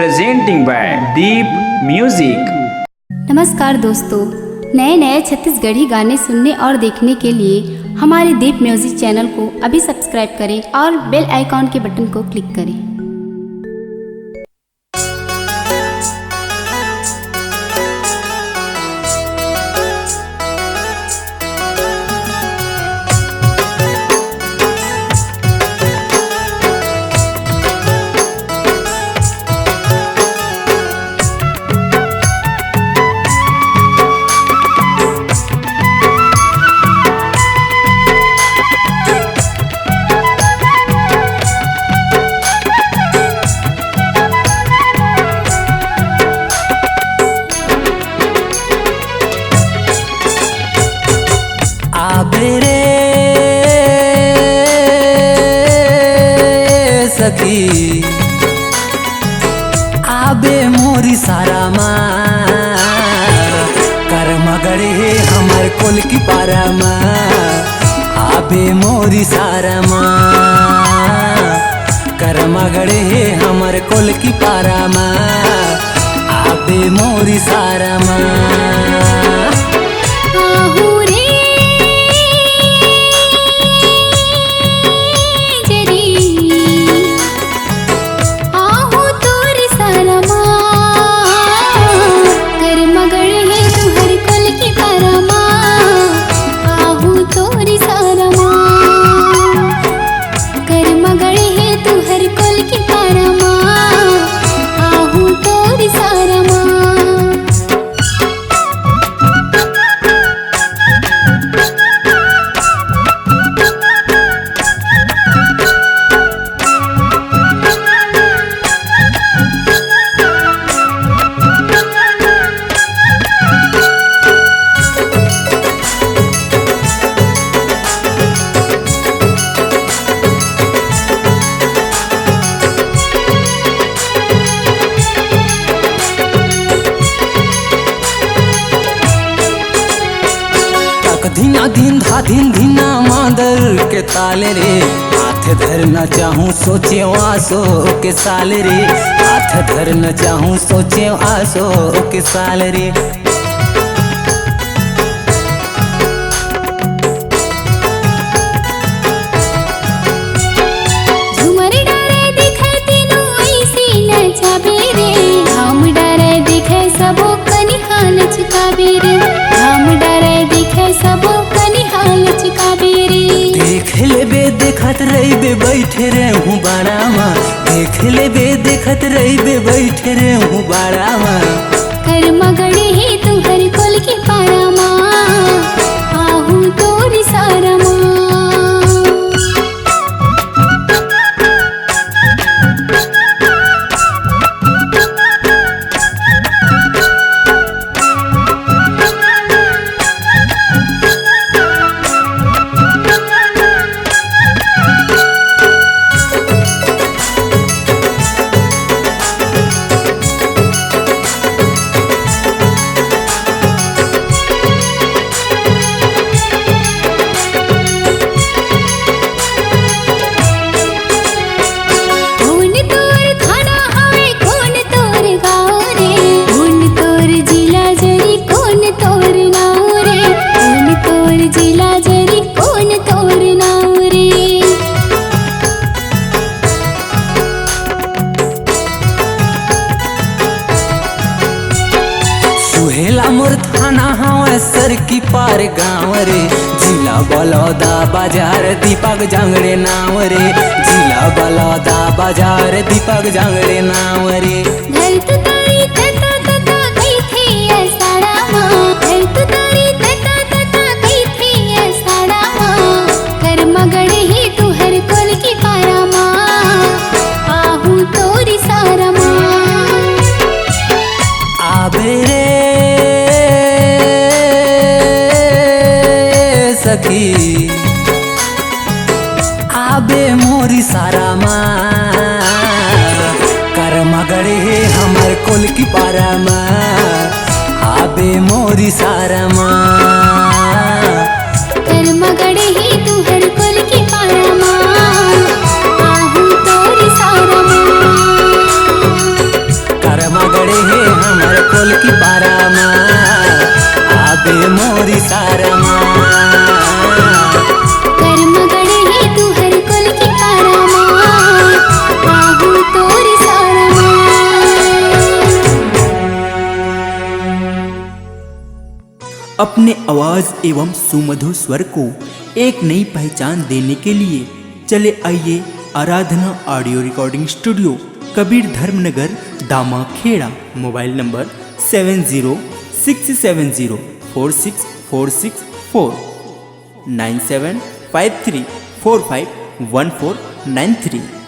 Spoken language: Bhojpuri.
presenting by Deep Music। नमस्कार दोस्तों, नए नए छत्तीसगढ़ी गाने सुनने और देखने के लिए हमारे दीप म्यूजिक चैनल को अभी सब्सक्राइब करें और बेल आइकॉन के बटन को क्लिक करें। सखी आबे मोरी सारा माँ कर मगड़े हमर कोल की पारा माँ आबे मोरी सारा माँ कर मगड़े हमर कोल की पारा माँ आबे मोरी सारा माँ। धीना धीन धा धीन धीना मादर के ताले रे हाथ धर न चाहूँ सोचे आसो के साल रे हाथ धर न चाहूँ सोचे आसो के साल रे। झूमर डरे दिखे तीनों ऐसी नचाबे रे हम डरे दिखे सबो कनी हाल चुकाबे रे हम डरे दिखे सबो कनी हाल चुकाबे रे। देख लेबे देखत रहिबे बैठे रे हूँ बाड़ा माँ देख लेबे देखत रहिबे बैठे रे हूँ बाड़ा माँ कर मगड़े ही तू हर कोल की पारा माँ आहू तोरी सारा माँ। सुहेला मोर थाना हवा सर की पार गाँव रे जिला बलौदा बाजार दीपक जांगड़े नाव रे जिला बलौदा बाजार दीपक जांगड़े नाव रे। घर तू तारी तता तता गई थी ये सारा माँ घर तू तारी तता तता गई थी ये सारा माँ कर मगड़े ही तू हर कोल की पारा माँ आहू तोरी सारा माँ। आबे रे सखी आबे मोरी सारा माँ कर मगड़े हमर कोल की पारा माँ आबे मोरी सारा माँ कर मगड़े ही तू हर कोल की पारा माँ आहू तोरी सारा माँ। की पारामा आबे मोरी सारमा कर्म गणे हे तू हर कुल की पारामा आहू तोरी सारमा। अपने आवाज एवं सुमधुर स्वर को एक नई पहचान देने के लिए चले आइए Aradhana audio recording studio, Kabir Dharmnagar, Damakheda. Mobile number 7067046464 9753451493।